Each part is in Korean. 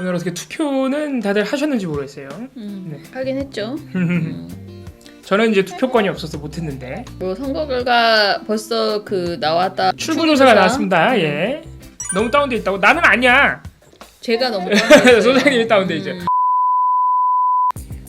오늘 어떻게 투표는 다들 하셨는지 모르겠어요. 네. 하긴 했죠. 저는 이제 투표권이 없어서 못했는데 뭐 선거 결과 벌써 그 나왔다. 출구조사가 나왔습니다. 예. 너무 다운돼 있다고? 나는 아니야. 제가 너무 소장님이 다운돼 있죠.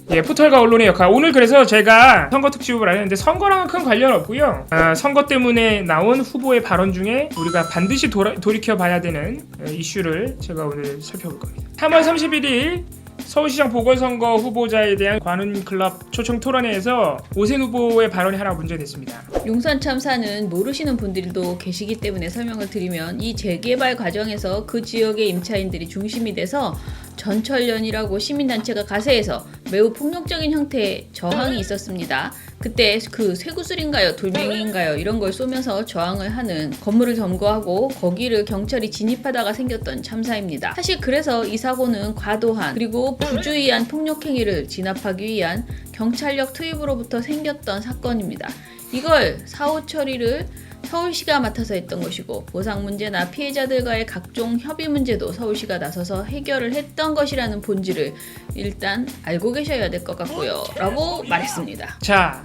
예, 포털과 언론의 역할. 오늘 그래서 제가 선거 특집을 안 했는데 선거랑은 큰 관련 없고요. 선거 때문에 나온 후보의 발언 중에 우리가 반드시 돌이켜봐야 되는 이슈를 제가 오늘 살펴볼 겁니다. 3월 31일 서울시장 보궐선거 후보자에 대한 관훈클럽 초청 토론회에서 오세훈 후보의 발언이 하나 문제됐습니다. 용산 참사는 모르시는 분들도 계시기 때문에 설명을 드리면 이 재개발 과정에서 그 지역의 임차인들이 중심이 돼서 전철련이라고 시민단체가 가세해서 매우 폭력적인 형태의 저항이 있었습니다. 그때 그 쇠구슬인가요? 돌멩이인가요? 이런 걸 쏘면서 저항을 하는 건물을 점거하고 거기를 경찰이 진입하다가 생겼던 참사입니다. 사실 그래서 이 사고는 과도한 그리고 부주의한 폭력행위를 진압하기 위한 경찰력 투입으로부터 생겼던 사건입니다. 이걸 사후 처리를 서울시가 맡아서 했던 것이고 보상 문제나 피해자들과의 각종 협의 문제도 서울시가 나서서 해결을 했던 것이라는 본질을 일단 알고 계셔야 될 것 같고요 라고 말했습니다. 자,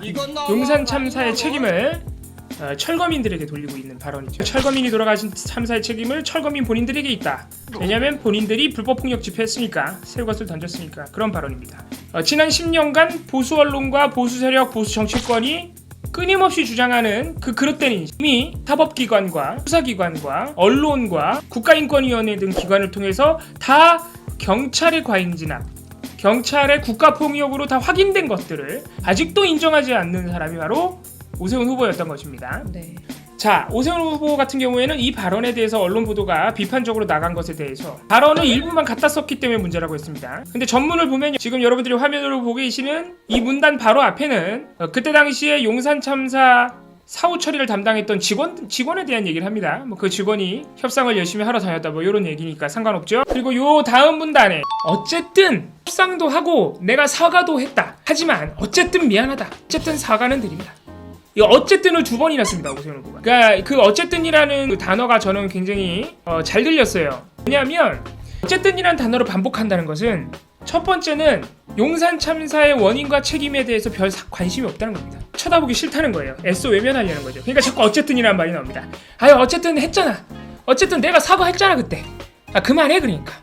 용산 참사의 책임을 철거민들에게 돌리고 있는 발언이죠. 철거민이 돌아가신 참사의 책임을 철거민 본인들에게 있다. 왜냐하면 본인들이 불법폭력 집회했으니까 새우갓을 던졌으니까 그런 발언입니다. 지난 10년간 보수 언론과 보수 세력, 보수 정치권이 끊임없이 주장하는 그 그릇된 인심이 사법기관과 수사기관과 언론과 국가인권위원회 등 기관을 통해서 다 경찰의 과잉진압, 경찰의 국가폭력으로 다 확인된 것들을 아직도 인정하지 않는 사람이 바로 오세훈 후보였던 것입니다. 네. 자, 오세훈 후보 같은 경우에는 이 발언에 대해서 언론 보도가 비판적으로 나간 것에 대해서 발언을 일부만 갖다 썼기 때문에 문제라고 했습니다. 근데 전문을 보면 지금 여러분들이 화면으로 보고 계시는 이 문단 바로 앞에는 그때 당시에 용산 참사 사후 처리를 담당했던 직원에 대한 얘기를 합니다. 그 직원이 협상을 열심히 하러 다녔다 이런 얘기니까 상관없죠. 그리고 요 다음 문단에 어쨌든 협상도 하고 내가 사과도 했다. 하지만 어쨌든 미안하다. 어쨌든 사과는 드립니다. 이 어쨌든을 2번이나 씁니다. 오세훈 후보가. 그러니까 그 어쨌든이라는 그 단어가 저는 굉장히 잘 들렸어요. 왜냐하면 어쨌든이라는 단어를 반복한다는 것은 첫 번째는 용산 참사의 원인과 책임에 대해서 별 관심이 없다는 겁니다. 쳐다보기 싫다는 거예요. 애써 외면하려는 거죠. 그러니까 자꾸 어쨌든이라는 말이 나옵니다. 아유 어쨌든 했잖아. 어쨌든 내가 사과했잖아 그때. 그만해 그러니까.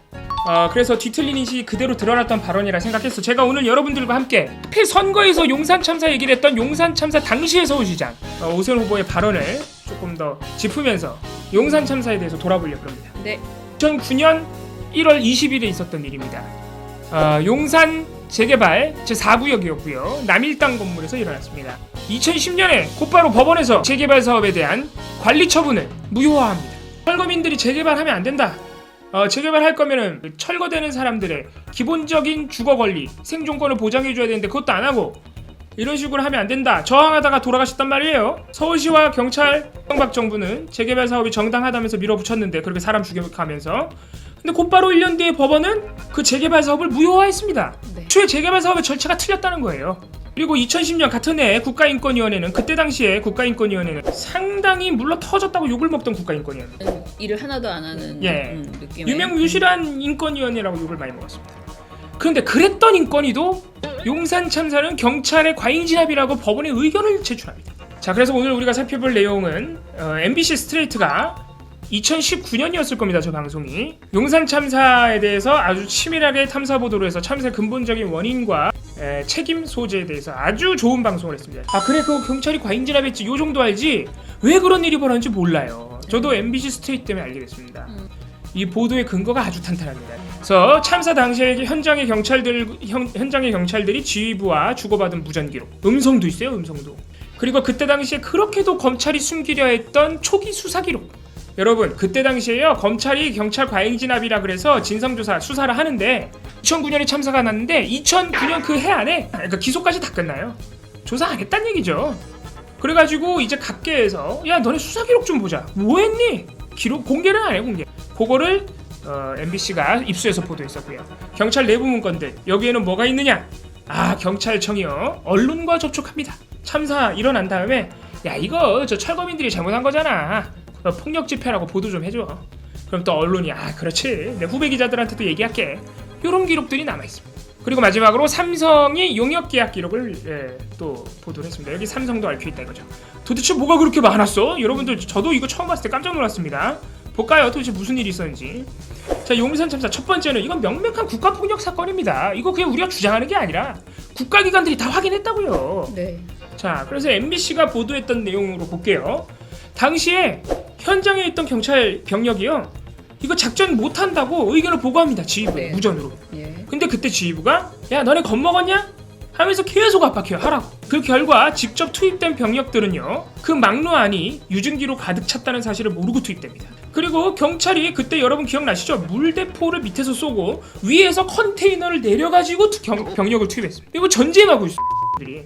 그래서 뒤틀린 인식이 그대로 드러났던 발언이라 생각했어. 제가 오늘 여러분들과 함께 앞에 선거에서 용산 참사 얘기를 했던 용산 참사 당시의 서울시장 오세훈 후보의 발언을 조금 더 짚으면서 용산 참사에 대해서 돌아보려고 합니다. 네. 2009년 1월 20일에 있었던 일입니다. 용산 재개발 제4구역이었고요. 남일당 건물에서 일어났습니다. 2010년에 곧바로 법원에서 재개발 사업에 대한 관리 처분을 무효화합니다. 철거민들이 재개발하면 안 된다. 재개발할 거면은 철거되는 사람들의 기본적인 주거 권리, 생존권을 보장해줘야 되는데 그것도 안 하고 이런 식으로 하면 안 된다. 저항하다가 돌아가셨단 말이에요. 서울시와 경찰, 이명박 정부는 재개발 사업이 정당하다면서 밀어붙였는데 그렇게 사람 죽여가면서 근데 곧바로 1년 뒤에 법원은 그 재개발 사업을 무효화했습니다. 네. 애초에 재개발 사업의 절차가 틀렸다는 거예요. 그리고 2010년 같은 해 국가인권위원회는 그때 당시에 국가인권위원회는 상당히 물러 터졌다고 욕을 먹던 국가인권위원회. 일을 하나도 안 하는 느낌. 유명유실한 인권위원회라고 욕을 많이 먹었습니다. 그런데 그랬던 인권위도 용산 참사는 경찰의 과잉진압이라고 법원에 의견을 제출합니다. 자, 그래서 오늘 우리가 살펴볼 내용은 MBC 스트레이트가 2019년이었을 겁니다. 저 방송이 용산 참사에 대해서 아주 치밀하게 탐사 보도를 해서 참사의 근본적인 원인과 책임 소재에 대해서 아주 좋은 방송을 했습니다. 그래 그거 경찰이 과잉진압했지 요 정도 알지 왜 그런 일이 벌어졌는지 몰라요. 저도 MBC 스트레이트 때문에 알게 됐습니다. 이 보도의 근거가 아주 탄탄합니다. 그래서 참사 당시에 현장의 경찰들이 지휘부와 주고받은 무전 기록, 음성도 있어요. 음성도. 그리고 그때 당시에 그렇게도 검찰이 숨기려 했던 초기 수사 기록. 여러분 그때 당시에요 검찰이 경찰 과잉진압이라 그래서 진상조사 수사를 하는데 2009년에 참사가 났는데 2009년 그 해 안에 그러니까 기소까지 다 끝나요. 조사 안 했단 얘기죠. 그래가지고 이제 각계에서 야 너네 수사 기록 좀 보자. 뭐 했니? 기록 공개를 안 해 공개. 그거를 MBC가 입수해서 보도했었고요. 경찰 내부 문건들 여기에는 뭐가 있느냐? 경찰청이요 언론과 접촉합니다. 참사 일어난 다음에 야 이거 저 철거민들이 잘못한 거잖아. 폭력 집회라고 보도 좀 해줘. 그럼 또 언론이 그렇지 내 후배 기자들한테도 얘기할게. 이런 기록들이 남아 있습니다. 그리고 마지막으로 삼성이 용역 계약 기록을 또 보도를 했습니다. 여기 삼성도 얽혀 있다 이거죠. 도대체 뭐가 그렇게 많았어? 여러분들 저도 이거 처음 봤을 때 깜짝 놀랐습니다. 볼까요? 도대체 무슨 일이 있었는지. 자, 용산 참사 첫 번째는 이건 명백한 국가폭력 사건입니다. 이거 그냥 우리가 주장하는 게 아니라 국가기관들이 다 확인했다고요. 네. 자, 그래서 MBC가 보도했던 내용으로 볼게요. 당시에 현장에 있던 경찰 병력이요, 이거 작전 못한다고 의견을 보고합니다. 지휘부에. 네. 무전으로. 예. 근데 그때 지휘부가 야 너네 겁먹었냐? 하면서 계속 압박해요. 하라고. 그 결과 직접 투입된 병력들은요, 그 막루 안이 유증기로 가득 찼다는 사실을 모르고 투입됩니다. 그리고 경찰이 그때 여러분 기억나시죠? 물대포를 밑에서 쏘고 위에서 컨테이너를 내려가지고 병력을 투입했습니다. 이거 전쟁하고 있어.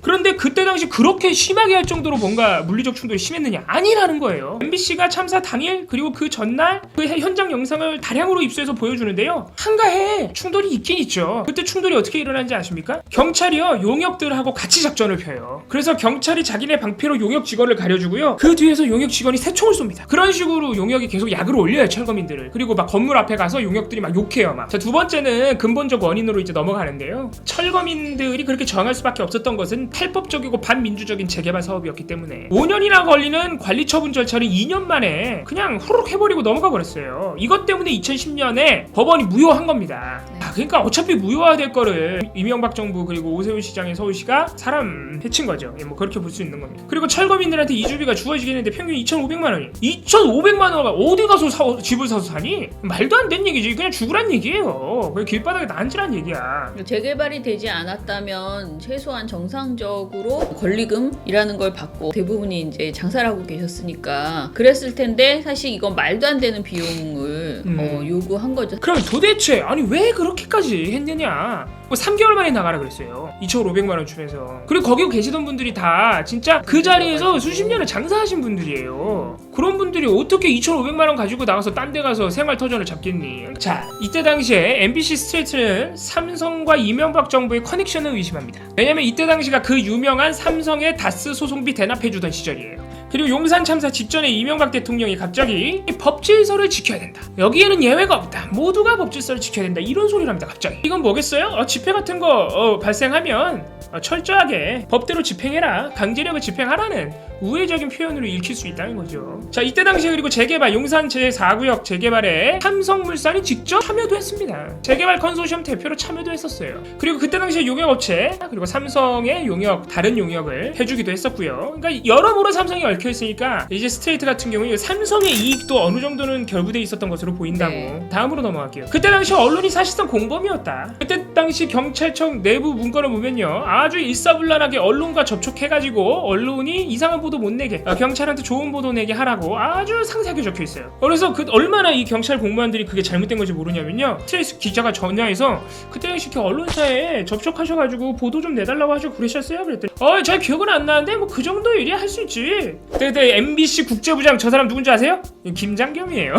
그런데 그때 당시 그렇게 심하게 할 정도로 뭔가 물리적 충돌이 심했느냐? 아니라는 거예요. MBC가 참사 당일 그리고 그 전날 그 현장 영상을 다량으로 입수해서 보여주는데요, 한가해 충돌이 있긴 있죠. 그때 충돌이 어떻게 일어나는지 아십니까? 경찰이요 용역들하고 같이 작전을 펴요. 그래서 경찰이 자기네 방패로 용역 직원을 가려주고요, 그 뒤에서 용역 직원이 새총을 쏩니다. 그런 식으로 용역이 계속 약을 올려요, 철거민들을. 그리고 막 건물 앞에 가서 용역들이 막 욕해요. 막. 자, 두 번째는 근본적 원인으로 이제 넘어가는데요, 철거민들이 그렇게 저항할 수밖에 없었던 것은 탈법적이고 반민주적인 재개발 사업이었기 때문에 5년이나 걸리는 관리 처분 절차를 2년 만에 그냥 후루룩 해버리고 넘어가 버렸어요. 이것 때문에 2010년에 법원이 무효한 겁니다. 그러니까 어차피 무효화될 거를 이명박 정부 그리고 오세훈 시장의 서울시가 사람 해친 거죠. 뭐 그렇게 볼 수 있는 겁니다. 그리고 철거민들한테 이주비가 주어지긴 했는데 평균 2,500만 원이 2,500만 원 어디 가서 집을 사서 사니? 말도 안 되는 얘기지. 그냥 죽으란 얘기예요. 그냥 길바닥에 난지란 얘기야. 재개발이 되지 않았다면 최소한 정상적으로 권리금이라는 걸 받고 대부분이 이제 장사를 하고 계셨으니까 그랬을 텐데, 사실 이건 말도 안 되는 비용을 요구한 거죠. 그럼 도대체 아니 왜 그렇게까지 했느냐? 뭐 3개월 만에 나가라 그랬어요. 2,500만 원 주면서. 그리고 거기 계시던 분들이 다 진짜 그 자리에서 수십 년을 장사하신 분들이에요. 그런 분들이 어떻게 2,500만 원 가지고 나가서 딴 데 가서 생활터전을 잡겠니? 자, 이때 당시에 MBC 스트레이트는 삼성과 이명박 정부의 커넥션을 의심합니다. 왜냐면 이때 당시가 그 유명한 삼성의 다스 소송비 대납해주던 시절이에요. 그리고 용산 참사 직전에 이명박 대통령이 갑자기 법질서를 지켜야 된다, 여기에는 예외가 없다, 모두가 법질서를 지켜야 된다, 이런 소리를 합니다. 갑자기. 이건 뭐겠어요? 집회 같은 거 발생하면 철저하게 법대로 집행해라, 강제력을 집행하라는 우회적인 표현으로 읽힐 수 있다는 거죠. 자, 이때 당시에 그리고 재개발 용산 제4구역 재개발에 삼성물산이 직접 참여도 했습니다. 재개발 컨소시엄 대표로 참여도 했었어요. 그리고 그때 당시에 용역업체 그리고 삼성의 용역, 다른 용역을 해주기도 했었고요. 그러니까 여러모로 삼성이 얽혀 있으니까 이제 스트레이트 같은 경우에 삼성의 이익도 어느 정도는 결부돼 있었던 것으로 보인다고. 네. 다음으로 넘어갈게요. 그때 당시 언론이 사실상 공범이었다. 그때 당시 경찰청 내부 문건을 보면요, 아주 일사불란하게 언론과 접촉해가지고 언론이 이상한 보도 못 내게, 경찰한테 좋은 보도 내게 하라고 아주 상세하게 적혀 있어요. 그래서 얼마나 이 경찰 공무원들이 그게 잘못된 건지 모르냐면요, 스트레이트 기자가 전화해서 그때 당시 언론사에 접촉하셔가지고 보도 좀 내달라고 하시고 그러셨어요? 그랬더니 잘 기억은 안 나는데 뭐 그 정도 일이야 할 수 있지. 그때 MBC 국제부장 저 사람 누군지 아세요? 김장겸이에요.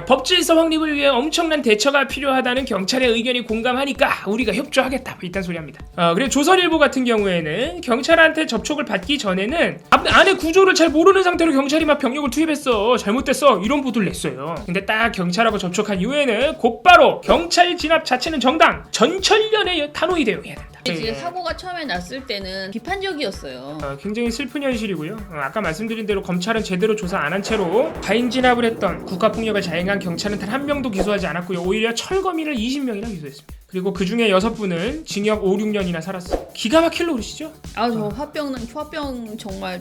법질서 확립을 위해 엄청난 대처가 필요하다는 경찰의 의견이 공감하니까 우리가 협조하겠다, 뭐 이딴 소리 합니다. 그리고 조선일보 같은 경우에는 경찰한테 접촉을 받기 전에는 안에 구조를 잘 모르는 상태로 경찰이 막 병력을 투입했어, 잘못됐어, 이런 보도를 냈어요. 근데 딱 경찰하고 접촉한 이후에는 곧바로 경찰 진압 자체는 정당, 전철련의 단호히 대응해야 된다. 지금 사고가 처음에 났을 때는 비판적이었어요. 굉장히 슬픈 현실이고요. 아까 말씀드린 대로 검찰은 제대로 조사 안 한 채로 과잉 진압을 했던 국가폭력을 자행한 경찰은 단 한 명도 기소하지 않았고요. 오히려 철거민을 20명이나 기소했습니다. 그리고 그 중에 6분은 징역 5, 6년이나 살았어요. 기가 막힐 노릇이죠? 저 화병 정말.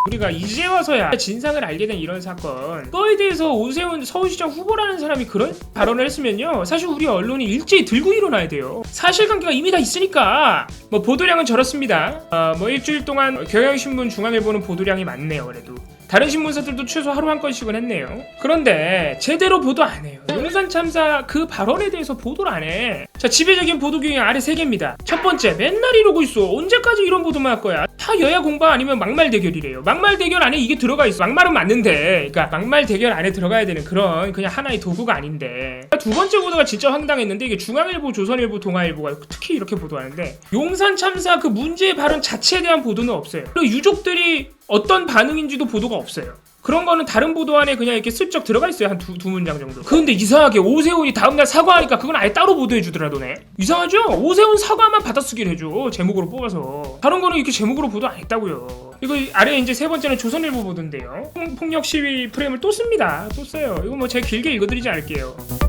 우리가 이제 와서야 진상을 알게 된 이런 사건, 그거에 대해서 오세훈 서울시장 후보라는 사람이 그런 발언을 했으면요, 사실 우리 언론이 일제히 들고 일어나야 돼요. 사실관계가 이미 다 있으니까. 뭐 보도량은 저렇습니다. 뭐 일주일 동안 경향신문, 중앙일보는 보도량이 많네요. 그래도 다른 신문사들도 최소 하루 한 건씩은 했네요. 그런데 제대로 보도 안 해요. 용산 참사 그 발언에 대해서 보도를 안 해. 자, 지배적인 보도 규칙 아래 3개입니다. 첫 번째, 맨날 이러고 있어. 언제까지 이런 보도만 할 거야? 다 여야 공방 아니면 막말 대결이래요. 막말 대결 안에 이게 들어가 있어. 막말은 맞는데, 그러니까 막말 대결 안에 들어가야 되는 그런 그냥 하나의 도구가 아닌데. 두 번째 보도가 진짜 황당했는데, 이게 중앙일보, 조선일보, 동아일보가 특히 이렇게 보도하는데, 용산 참사 그 문제의 발언 자체에 대한 보도는 없어요. 그리고 유족들이 어떤 반응인지도 보도가 없어요. 그런 거는 다른 보도 안에 그냥 이렇게 슬쩍 들어가 있어요. 한 두 문장 정도. 근데 이상하게 오세훈이 다음날 사과하니까 그건 아예 따로 보도해 주더라 너네. 이상하죠? 오세훈 사과만 받아쓰기를 해줘. 제목으로 뽑아서. 다른 거는 이렇게 제목으로 보도 안 했다고요. 이거 아래 이제 세 번째는 조선일보 보도인데요. 폭력 시위 프레임을 또 씁니다. 또 써요. 이거 뭐 제가 길게 읽어드리지 않을게요.